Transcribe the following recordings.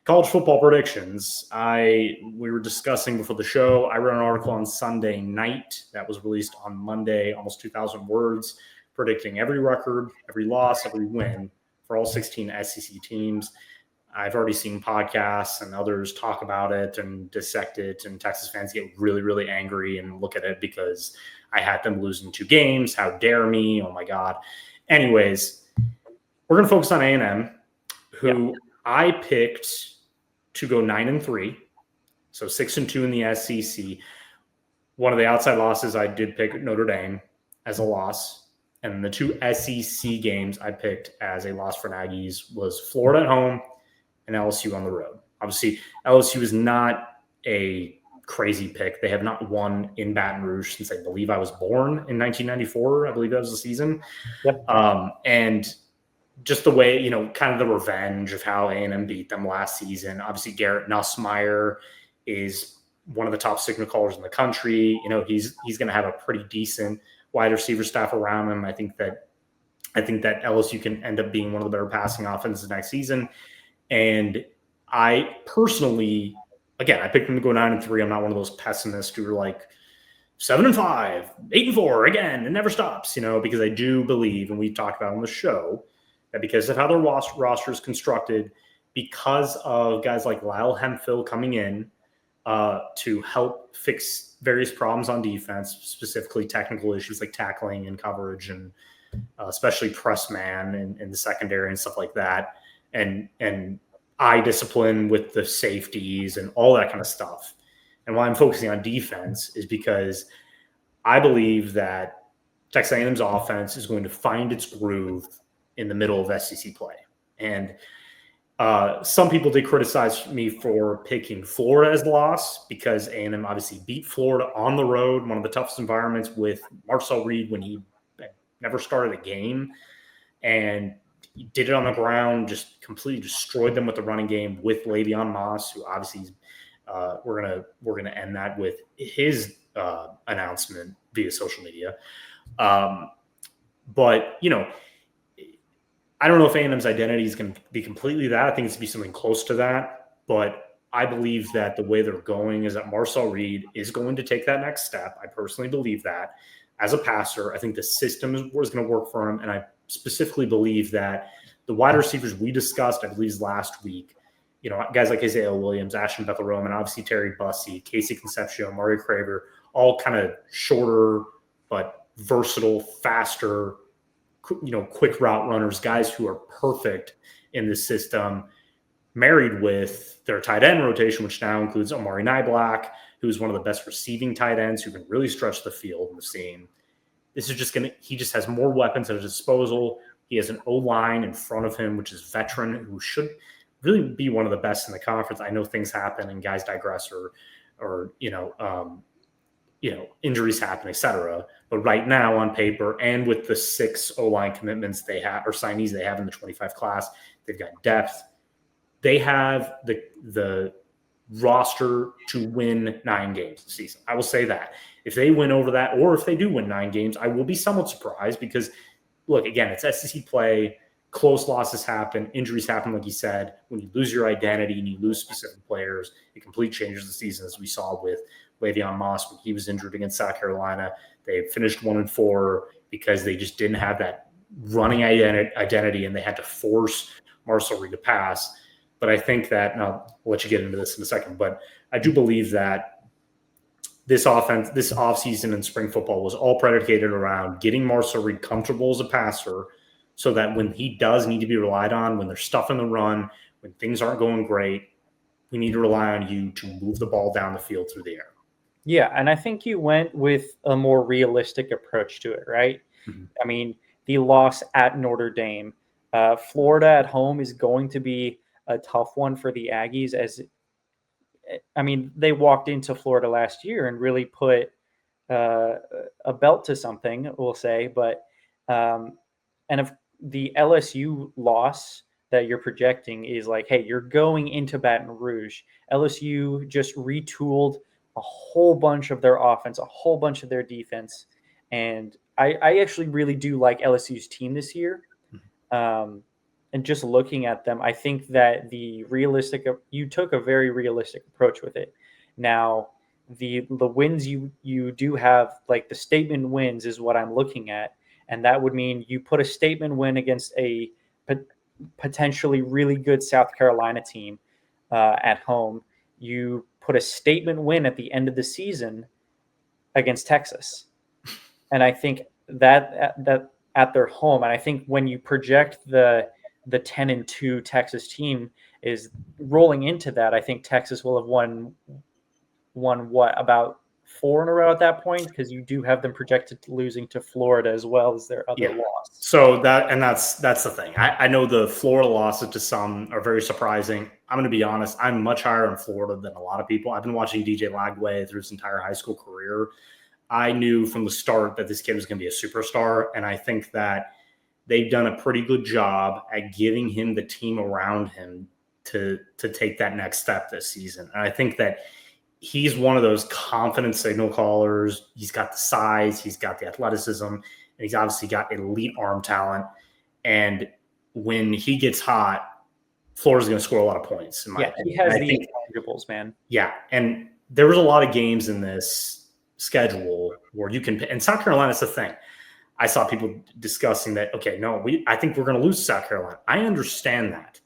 college football predictions. We were discussing before the show. I wrote an article on Sunday night that was released on Monday, almost 2,000 words, predicting every record, every loss, every win for all 16 SEC teams. I've already seen podcasts and others talk about it and dissect it, and Texas fans get really, really angry and look at it because I had them losing 2 games. How dare me? Oh my God. Anyways, we're going to focus on A&M, who I picked to go 9-3, so 6-2 in the SEC. One of the outside losses, I did pick Notre Dame as a loss. And the 2 SEC games I picked as a loss for Aggies was Florida at home and LSU on the road. Obviously, LSU is not a crazy pick. They have not won in Baton Rouge since I believe I was born in 1994. I believe that was the season. Yep. And just the way, kind of the revenge of how A&M beat them last season. Obviously, Garrett Nussmeier is one of the top signal callers in the country. He's going to have a pretty decent wide receiver staff around him. I think that LSU can end up being one of the better passing offenses next season. And I personally, again, I picked them to go 9-3. I'm not one of those pessimists who are like 7-5, 8-4 again, it never stops, because I do believe, and we've talked about on the show, that because of how their roster is constructed, because of guys like Lyle Hemphill coming in to help fix various problems on defense, specifically technical issues like tackling and coverage, and especially press man in the secondary and stuff like that, and eye discipline with the safeties and all that kind of stuff. And why I'm focusing on defense is because I believe that Texas A&M's offense is going to find its groove in the middle of SEC play. And some people did criticize me for picking Florida as the loss because A&M obviously beat Florida on the road, one of the toughest environments, with Marcel Reed when he never started a game, and he did it on the ground, just completely destroyed them with the running game with Le'Veon Moss, who obviously we're gonna end that with his announcement via social media. But I don't know if A&M's identity is going to be completely that. I think it's going to be something close to that. But I believe that the way they're going is that Marcel Reed is going to take that next step. I personally believe that. As a passer, I think the system is going to work for him. And I specifically believe that the wide receivers we discussed, I believe last week, guys like Isaiah Williams, Ashton Bethel-Roman, and obviously Terry Bussey, Casey Concepcion, Mario Craver, all kind of shorter but versatile, faster, quick route runners, guys who are perfect in this system, married with their tight end rotation, which now includes Omari Nyblack, who's one of the best receiving tight ends who can really stretch the field. We've seen this is he just has more weapons at his disposal. He has an O-line in front of him, which is veteran, who should really be one of the best in the conference. I know things happen and guys digress or injuries happen, etc. But right now on paper, and with the 6 O-line commitments they have, or signees they have in the 25 class, they've got depth. They have the roster to win 9 games this season. I will say that. If they win over that, or if they do win 9 games, I will be somewhat surprised because, look, again, it's SEC play. Close losses happen. Injuries happen, like you said. When you lose your identity and you lose specific players, it completely changes the season, as we saw with Le'Veon Moss when he was injured against South Carolina. They finished 1-4 because they just didn't have that running identity, and they had to force Marcel Reed to pass. But I think that, and I'll let you get into this in a second, but I do believe that this offseason and spring football was all predicated around getting Marcel Reed comfortable as a passer, so that when he does need to be relied on, when there's stuff in the run, when things aren't going great, we need to rely on you to move the ball down the field through the air. Yeah, and I think you went with a more realistic approach to it, right? Mm-hmm. I mean, the loss at Notre Dame, Florida at home is going to be a tough one for the Aggies. They walked into Florida last year and really put a belt to something, we'll say. But and if the LSU loss that you're projecting is like, hey, you're going into Baton Rouge. LSU just retooled a whole bunch of their offense, a whole bunch of their defense. And I actually really do like LSU's team this year. and just looking at them, I think that you took a very realistic approach with it. Now, the wins you do have, like the statement wins, is what I'm looking at, and that would mean you put a statement win against a potentially really good South Carolina team at home. You put a statement win at the end of the season against Texas, and I think that at their home, and I think when you project the 10-2 Texas team is rolling into that, I think Texas will have won what, about 4 in a row at that point, because you do have them projected losing to Florida as well as their other loss. So that's the thing. I know the Florida losses to some are very surprising. I'm going to be honest. I'm much higher in Florida than a lot of people. I've been watching DJ Lagway through his entire high school career. I knew from the start that this kid was going to be a superstar, and I think that they've done a pretty good job at giving him the team around him to take that next step this season. And I think that he's one of those confident signal callers. He's got the size, he's got the athleticism, and he's obviously got elite arm talent. And when he gets hot, Florida's going to score a lot of points. In my opinion. He has the intangibles, man. Yeah, and there was a lot of games in this schedule where you can, and South Carolina's the thing. I saw people discussing that, okay, no, I think we're going to lose South Carolina. I understand that,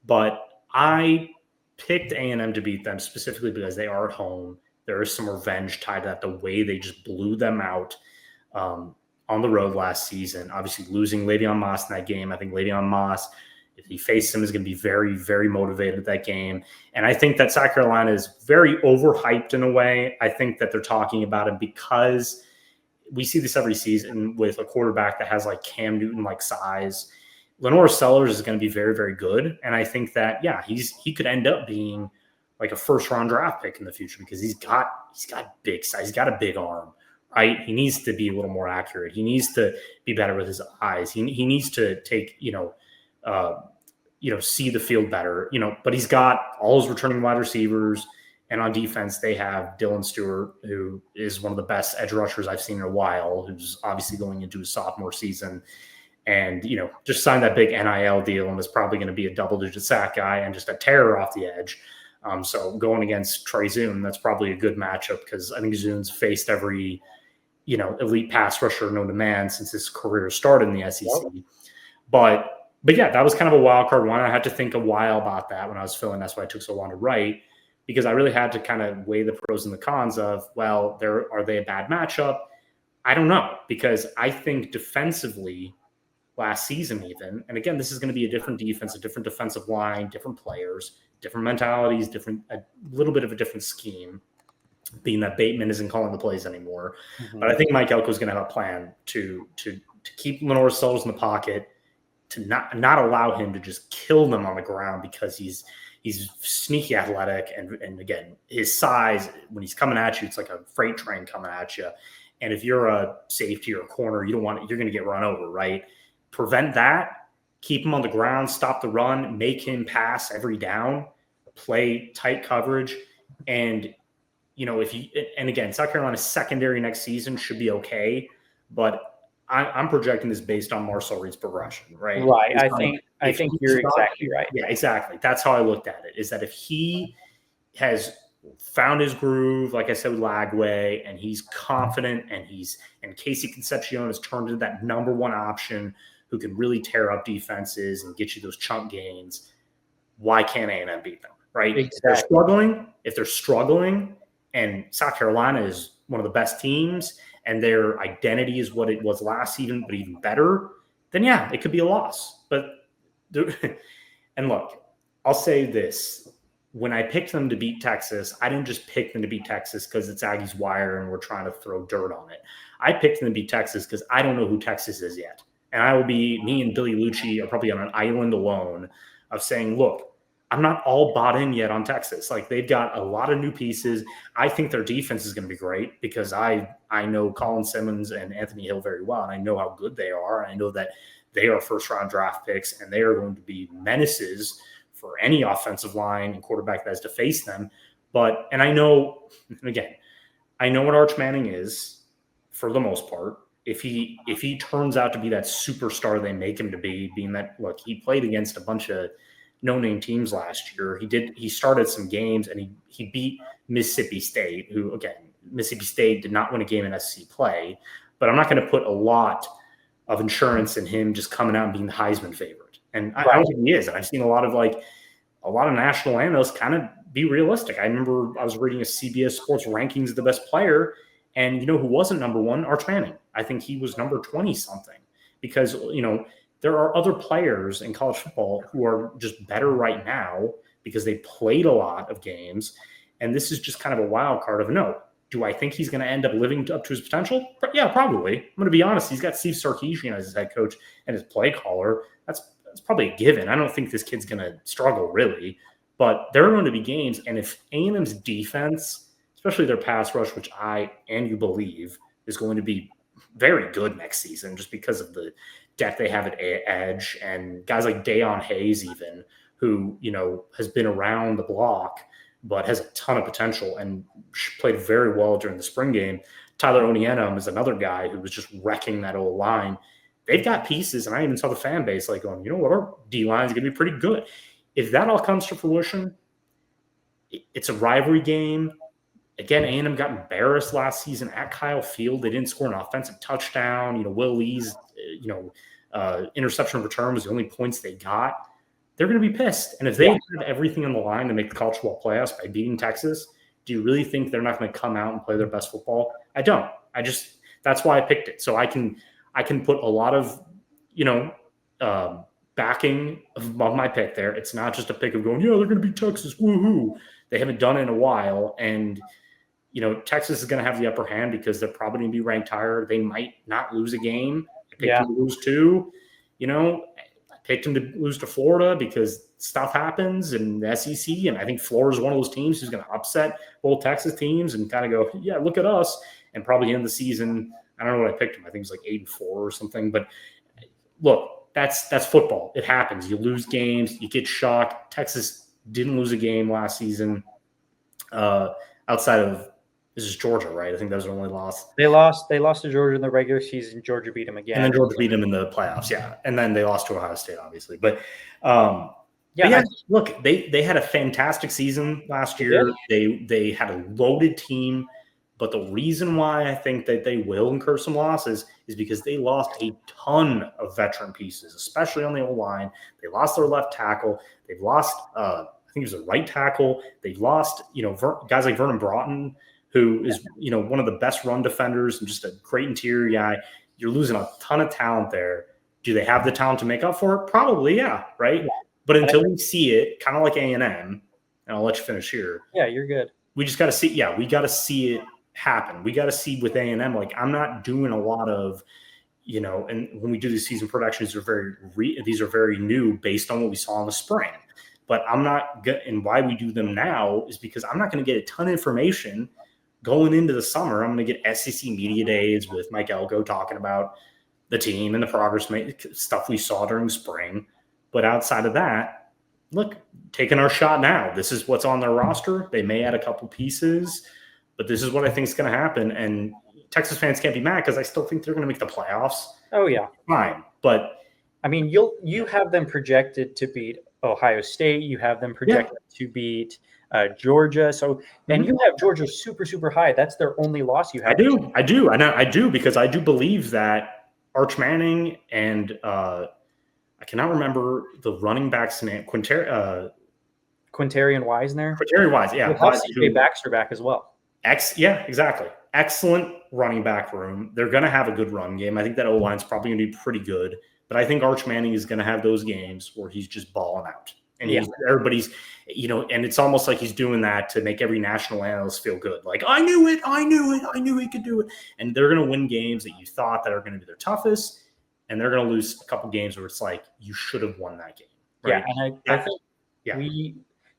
but I picked A&M to beat them specifically because they are at home. There is some revenge tied to that, the way they just blew them out on the road last season. Obviously, losing Le'Veon Moss in that game. I think Le'Veon Moss, if he faces him, is going to be very, very motivated at that game. And I think that South Carolina is very overhyped in a way. I think that they're talking about it because we see this every season with a quarterback that has like Cam Newton-like size. Lenore Sellers is going to be very, very good. And I think that, yeah, he could end up being like a first-round draft pick in the future because he's got big size. He's got a big arm, right? He needs to be a little more accurate. He needs to be better with his eyes. He needs to take, see the field better, but he's got all his returning wide receivers. And on defense, they have Dylan Stewart, who is one of the best edge rushers I've seen in a while, who's obviously going into his sophomore season. And, just signed that big NIL deal and is probably going to be a double-digit sack guy and just a terror off the edge. So going against Trey Zoom, that's probably a good matchup because I think Zoom's faced every, elite pass rusher known to man since his career started in the SEC. But yeah, that was kind of a wild card one. I had to think a while about that when I was filling. That's why it took so long to write, because I really had to kind of weigh the pros and the cons of, well, are they a bad matchup? I don't know, because I think defensively last season even, and again, this is going to be a different defense, a different defensive line, different players, different mentalities, a little bit of a different scheme, being that Bateman isn't calling the plays anymore. Mm-hmm. But I think Mike Elko is going to have a plan to keep Lenore Sellers in the pocket, to not allow him to just kill them on the ground because he's sneaky athletic. And again, his size, when he's coming at you, it's like a freight train coming at you. And if you're a safety or a corner, you're going to get run over, right? Prevent that, keep him on the ground, stop the run, make him pass every down, play tight coverage. And, and again, South Carolina's secondary next season should be okay, but I'm projecting this based on Marcel Reed's progression, right? Right. I think you're exactly right. Yeah, exactly. That's how I looked at it, is that if he has found his groove, like I said, with Lagway, and he's confident, and Casey Concepcion has turned into that number one option who can really tear up defenses and get you those chunk gains, why can't A&M beat them, right? Exactly. If they're struggling, and South Carolina is one of the best teams, and their identity is what it was last season, but even better, then yeah, it could be a loss. And look, I'll say this. When I picked them to beat Texas, I didn't just pick them to beat Texas because it's Aggies Wire and we're trying to throw dirt on it. I picked them to beat Texas because I don't know who Texas is yet. And me and Billy Lucci are probably on an island alone of saying, look, I'm not all bought in yet on Texas. Like, they've got a lot of new pieces. I think their defense is going to be great because I know Colin Simmons and Anthony Hill very well, and I know how good they are. I know that they are first-round draft picks, and they are going to be menaces for any offensive line and quarterback that has to face them. And I know, again, I know what Arch Manning is for the most part. if he turns out to be that superstar they make him to be, being that, look, he played against a bunch of no-name teams last year. He started some games and he beat Mississippi State, who, again, Mississippi State did not win a game in SEC play, but I'm not going to put a lot of insurance in him just coming out and being the Heisman favorite. And I don't think he is. And I've seen a lot of national analysts kind of be realistic. I remember I was reading a CBS Sports rankings of the best player, and you know who wasn't number one? Arch Manning. I think he was number 20 something, because, you know, there are other players in college football who are just better right now because they played a lot of games. And this is just kind of a wild card of, no, do I think he's going to end up living up to his potential? Yeah, probably. I'm going to be honest. He's got Steve Sarkisian as his head coach and his play caller. That's probably a given. I don't think this kid's going to struggle really, but there are going to be games. And if A&M's defense, especially their pass rush, which you believe is going to be very good next season, just because of the depth they have at edge, and guys like Dayon Hayes, even, who, you know, has been around the block but has a ton of potential and played very well during the spring game. Tyler Onienum is another guy who was just wrecking that old line. They've got pieces, and I even saw the fan base like going, you know what, our D-line is going to be pretty good. If that all comes to fruition, it's a rivalry game. Again, A&M got embarrassed last season at Kyle Field. They didn't score an offensive touchdown. You know, Will Lee's, interception return was the only points they got. They're going to be pissed. And if they have everything on the line to make the college football playoffs by beating Texas, do you really think they're not going to come out and play their best football? I don't. That's why I picked it. So I can put a lot of, backing of my pick there. It's not just a pick of going, yeah, they're going to beat Texas, woohoo. They haven't done it in a while. And, you know, Texas is going to have the upper hand because they're probably going to be ranked higher. They might not lose a game. I picked them to lose two. You know, I picked them to lose to Florida because stuff happens in the SEC. And I think Florida is one of those teams who's going to upset both Texas teams and kind of go, yeah, look at us. And probably end the season, I don't know what I picked them. I think it was like 8-4 or something. But look, that's football. It happens. You lose games. You get shocked. Texas didn't lose a game last season outside of – this is Georgia, right? I think that was their only loss. They lost to Georgia in the regular season. Georgia beat them again. And then Georgia beat them in the playoffs, yeah. And then they lost to Ohio State, obviously. But, look, they had a fantastic season last year. They had a loaded team. But the reason why I think that they will incur some losses is because they lost a ton of veteran pieces, especially on the O-line. They lost their left tackle. They've lost, I think it was a right tackle. They've lost, guys like Vernon Broughton, who is, one of the best run defenders and just a great interior guy. You're losing a ton of talent there. Do they have the talent to make up for it? Probably, yeah, right? Yeah. But until we see it, kind of like A&M, and I'll let you finish here. Yeah, you're good. We just got to see, we got to see it happen. We got to see with A&M, like I'm not doing a lot of, and when we do these season productions, these are very new based on what we saw in the spring. But I'm not good, and why we do them now is because I'm not going to get a ton of information going into the summer. I'm going to get SEC media days with Mike Elko talking about the team and the progress stuff we saw during spring. But outside of that, look, taking our shot now. This is what's on their roster. They may add a couple pieces, but this is what I think is going to happen. And Texas fans can't be mad because I still think they're going to make the playoffs. Oh, yeah. Fine. But I mean, you have them projected to beat Ohio State. You have them projected to beat Georgia. So, and you have Georgia super, super high. That's their only loss you have. I do, because I do believe that Arch Manning and I cannot remember the running back's name, Quintarian Wisner. Quintarian Wise, yeah. We'll have CJ Baxter back as well. Yeah, exactly. Excellent running back room. They're going to have a good run game. I think that O-line's probably going to be pretty good. But I think Arch Manning is going to have those games where he's just balling out. And everybody's, and it's almost like he's doing that to make every national analyst feel good. Like, I knew he could do it. And they're going to win games that you thought that are going to be their toughest. And they're going to lose a couple games where it's like, you should have won that game. Right? Yeah, and I think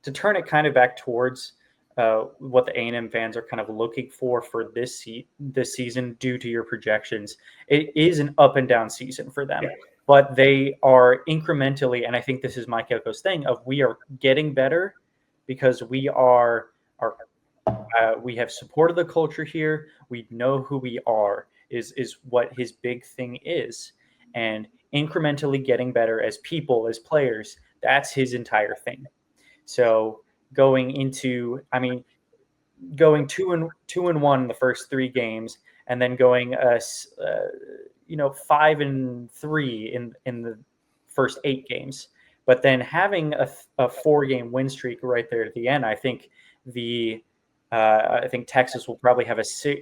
to turn it kind of back towards what the A&M fans are kind of looking for this season due to your projections, it is an up and down season for them. Yeah. But they are incrementally, and I think this is Mike Elko's thing, of we are getting better because we have supported the culture here. We know who we are. is what his big thing is. And incrementally getting better as people, as players, that's his entire thing. So going into, I mean, going 2-1 in the first 3 games, and then going 5-3 in the first 8 games, but then having a 4-game win streak right there at the end. I think Texas will probably have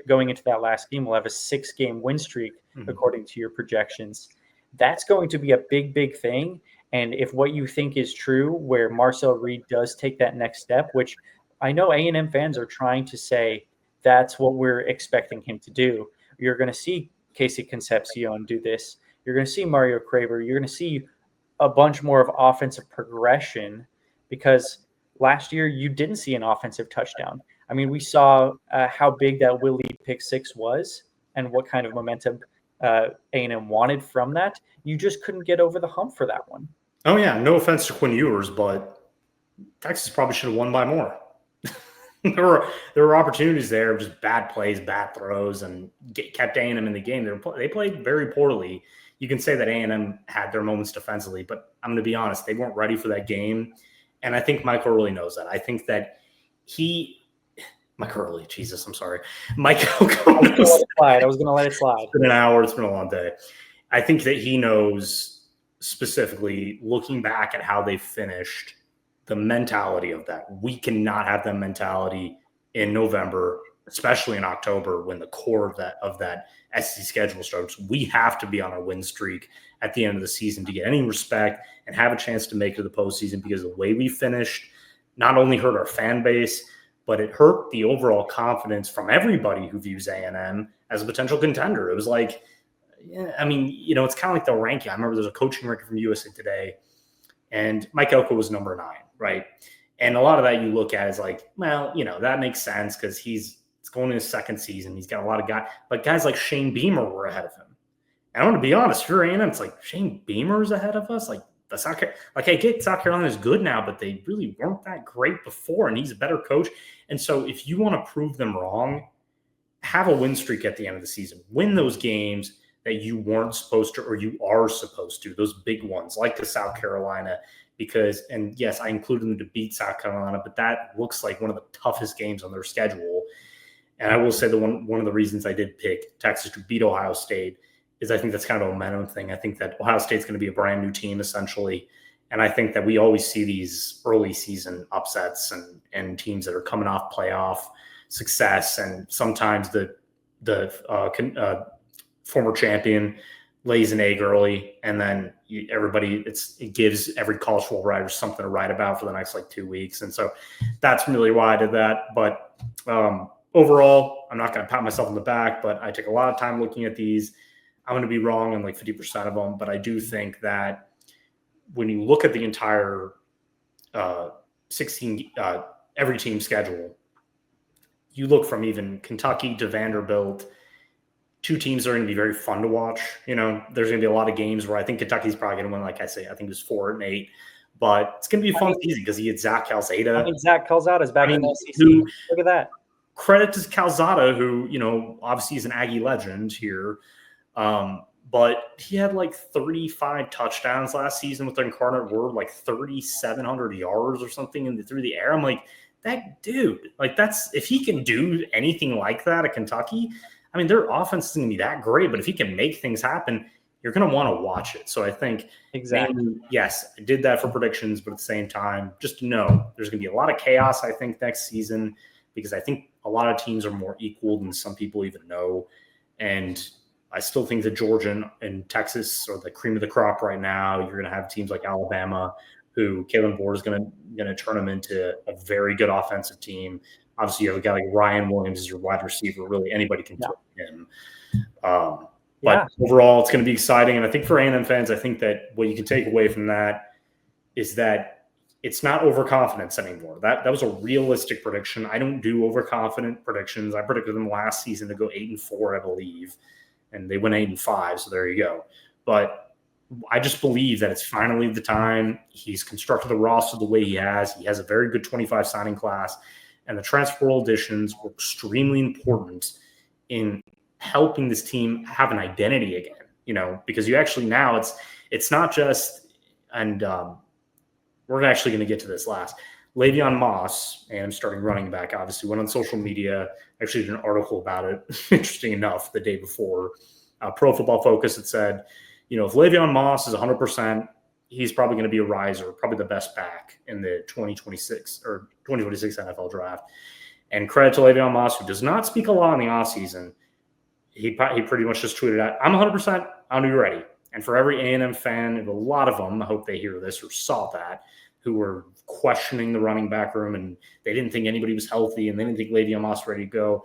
going into that last game, will have a 6-game win streak according to your projections. That's going to be a big thing. And if what you think is true, where Marcel Reed does take that next step, which I know A&M fans are trying to say that's what we're expecting him to do. You're going to see Casey Concepcion do this. You're going to see Mario Craver. You're going to see a bunch more of offensive progression, because last year you didn't see an offensive touchdown. I mean, we saw how big that Willie pick six was and what kind of momentum A&M wanted from that. You just couldn't get over the hump for that one. Oh, yeah. No offense to Quinn Ewers, but Texas probably should have won by more. there were opportunities there, just bad plays, bad throws, and kept A&M in the game. They played very poorly. You can say that A&M had their moments defensively, but I'm going to be honest, they weren't ready for that game. And I think Mike Early knows that. I think that Mike Early, Jesus, I'm sorry. Mike Elko knows. I was going to let it slide. It's been an hour. It's been a long day. I think that he knows, specifically looking back at how they finished, the mentality of that. We cannot have that mentality in November, especially in October, when the core of that SEC schedule starts. We have to be on a win streak at the end of the season to get any respect and have a chance to make it to the postseason, because the way we finished not only hurt our fan base, but it hurt the overall confidence from everybody who views A&M as a potential contender. It was like, I mean, it's kind of like the ranking. I remember there's a coaching ranking from USA Today, and Mike Elko was number 9, right? And a lot of that you look at is like, well, that makes sense because it's going in his second season. He's got a lot of guys, but guys like Shane Beamer were ahead of him. And I want to be honest, if you're A&M, it's like Shane Beamer's ahead of us. Like I get South Carolina's good now, but they really weren't that great before, and he's a better coach. And so if you want to prove them wrong, have a win streak at the end of the season. Win those games that you weren't supposed to, or you are supposed to, those big ones like the South Carolina, and yes, I included them to beat South Carolina, but that looks like one of the toughest games on their schedule. And I will say that one of the reasons I did pick Texas to beat Ohio State is I think that's kind of a momentum thing. I think that Ohio State's going to be a brand new team essentially. And I think that we always see these early season upsets and teams that are coming off playoff success. And sometimes the former champion lays an egg early, and then it gives every college football writer something to write about for the next 2 weeks. And so that's really why I did that. But overall, I'm not going to pat myself on the back, but I take a lot of time looking at these. I'm going to be wrong on 50% of them, but I do think that when you look at the entire 16 every team schedule, you look from even Kentucky to Vanderbilt, 2 teams that are going to be very fun to watch. There's going to be a lot of games where I think Kentucky's probably going to win. Like I say, I think it was 4-8, but it's going to be a fun season because he had Zach Calzada. I mean, Zach Calzada's back in the SEC. Look at that. Credit to Calzada, who, obviously is an Aggie legend here. But he had 35 touchdowns last season with Incarnate Word, 3,700 yards or something through the air. I'm like, that dude, that's, if he can do anything like that at Kentucky, I mean, their offense isn't going to be that great, but if he can make things happen, you're going to want to watch it. So I think, exactly, yes, I did that for predictions, but at the same time, just know there's going to be a lot of chaos, I think, next season, because I think a lot of teams are more equal than some people even know. And I still think that Georgia and Texas are the cream of the crop right now. You're going to have teams like Alabama, who Kalen Board is going to turn them into a very good offensive team. Obviously, you have a guy like Ryan Williams as your wide receiver. Really, anybody can throw him. But overall, it's going to be exciting. And I think for A&M fans, I think that what you can take away from that is that it's not overconfidence anymore. That was a realistic prediction. I don't do overconfident predictions. I predicted them last season to go 8-4, I believe. And they went 8-5, so there you go. But I just believe that it's finally the time. He's constructed the roster the way he has. He has a very good 25 signing class. And the transfer portal additions were extremely important in helping this team have an identity again, because you actually now it's not just, and we're actually going to get to this last. Le'Veon Moss, and I'm starting running back, obviously went on social media, actually did an article about it, interesting enough, the day before. Pro Football Focus had said, if Le'Veon Moss is 100%, he's probably going to be a riser, probably the best back in the 2026 NFL draft. And credit to Le'Veon Moss, who does not speak a lot in the offseason. He pretty much just tweeted out, I'm 100%, I'm going to be ready. And for every A&M fan, and a lot of them, I hope they hear this or saw that, who were questioning the running back room and they didn't think anybody was healthy and they didn't think Le'Veon Moss was ready to go.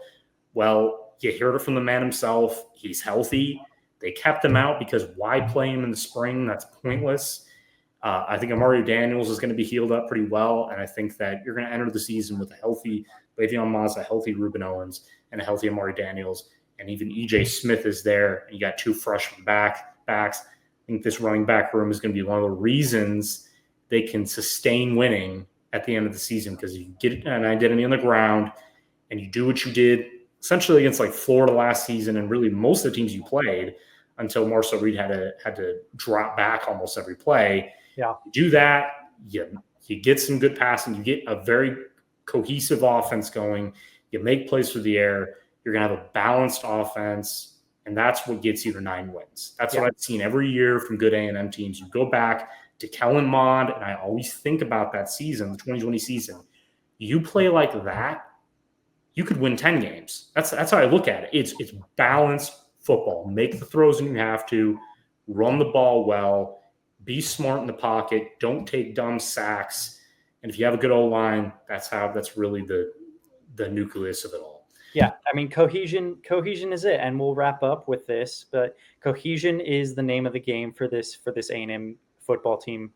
Well, you heard it from the man himself. He's healthy. They kept him out because why play him in the spring? That's pointless. I think Amari Daniels is going to be healed up pretty well, and I think that you're going to enter the season with a healthy Le'Veon Moss, a healthy Reuben Owens, and a healthy Amari Daniels, and even E.J. Smith is there, and you got 2 freshman backs. I think this running back room is going to be one of the reasons they can sustain winning at the end of the season, because you get an identity on the ground and you do what you did essentially against like Florida last season and really most of the teams you played until Marcel Reed had to drop back almost every play. Yeah. You do that, you get some good passing, you get a very cohesive offense going, you make plays through the air, you're going to have a balanced offense, and that's what gets you to 9 wins. That's what I've seen every year from good A&M teams. You go back to Kellen Mond, and I always think about that season, the 2020 season. You play like that, you could win 10 games. That's how I look at it. It's balanced football. Make the throws when you have to, run the ball well, be smart in the pocket, don't take dumb sacks. And if you have a good O-line, that's really the nucleus of it all. Yeah, I mean, cohesion is it, and we'll wrap up with this. But cohesion is the name of the game for this A&M football team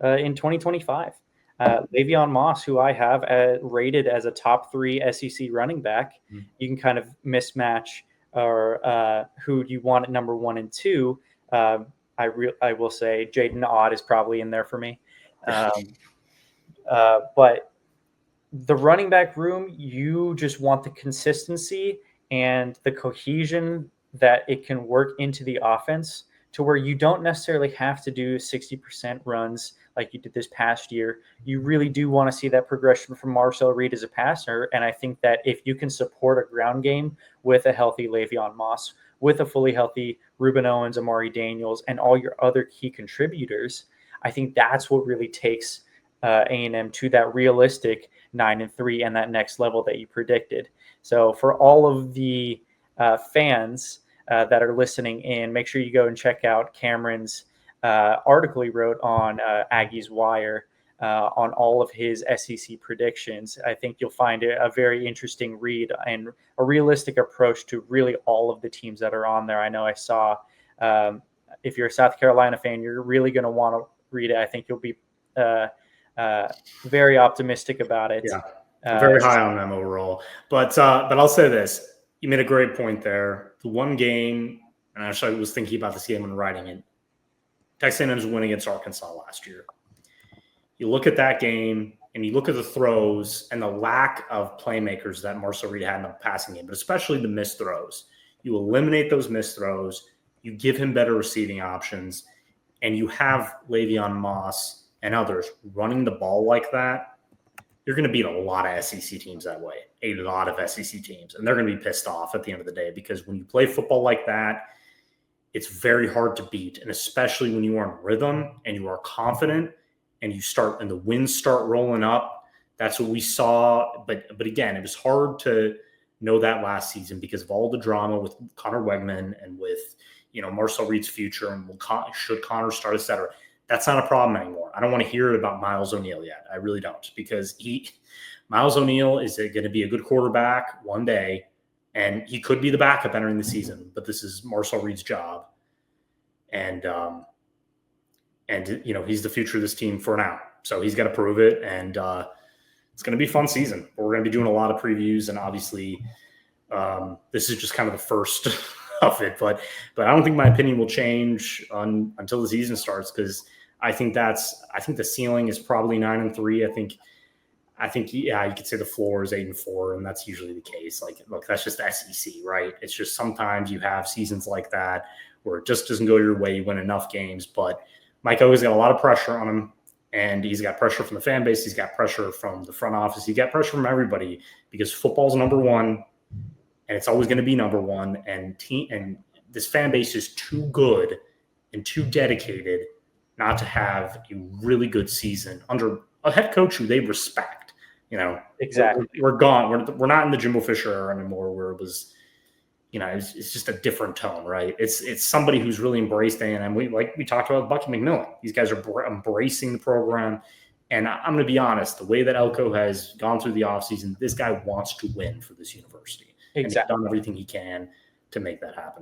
in 2025. Le'Veon Moss, who I have rated as a top 3 SEC running back, you can kind of mismatch or who you want at number 1 and 2. I will say Jaden Odd is probably in there for me, but the running back room, you just want the consistency and the cohesion that it can work into the offense to where you don't necessarily have to do 60% runs like you did this past year. You really do want to see that progression from Marcel Reed as a passer. And I think that if you can support a ground game with a healthy Le'Veon Moss, with a fully healthy Reuben Owens, Amari Daniels, and all your other key contributors, I think that's what really takes A&M to that realistic 9-3 and that next level that you predicted. So for all of the fans that are listening in, make sure you go and check out Cameron's article he wrote on Aggie's Wire on all of his SEC predictions. I think you'll find it a very interesting read and a realistic approach to really all of the teams that are on there. I know I saw, if you're a South Carolina fan, you're really going to want to read it. I think you'll be very optimistic about it. Yeah, I'm very high on them overall. But I'll say this. You made a great point there. The one game, and actually I was thinking about this game when writing it, Texas A&M's win against Arkansas last year. You look at that game and you look at the throws and the lack of playmakers that Marcel Reed had in the passing game, but especially the missed throws. You eliminate those missed throws. You give him better receiving options, and you have Le'Veon Moss and others running the ball like that. You're going to beat a lot of SEC teams that way, a lot of SEC teams, and they're going to be pissed off at the end of the day because when you play football like that, it's very hard to beat, and especially when you are in rhythm and you are confident and the wins start rolling up. That's what we saw. But again, it was hard to know that last season because of all the drama with Connor Wegman and with Marcel Reed's future and should Connor start, et cetera. That's not a problem anymore. I don't want to hear about Miles O'Neill yet. I really don't, because Miles O'Neill is going to be a good quarterback one day, and he could be the backup entering the season. But this is Marcel Reed's job, and he's the future of this team for now. So he's got to prove it, and it's going to be a fun season. We're going to be doing a lot of previews, and obviously this is just kind of the first of it. But I don't think my opinion will change until the season starts, because I think the ceiling is probably 9-3. I think, yeah, you could say the floor is 8-4, and that's usually the case. Like, look, that's just SEC, right? It's just sometimes you have seasons like that where it just doesn't go your way. You win enough games, but Mike O's got a lot of pressure on him, and he's got pressure from the fan base. He's got pressure from the front office. He got pressure from everybody because football's number one, and it's always going to be number one. And this fan base is too good and too dedicated not to have a really good season under a head coach who they respect. Exactly. We're gone. We're not in the Jimbo Fisher era anymore, where it was, it's just a different tone, right? It's somebody who's really embraced A&M. We talked about Bucky McMillan. These guys are embracing the program. And I'm going to be honest, the way that Elko has gone through the offseason, this guy wants to win for this university. Exactly. And he's done everything he can to make that happen.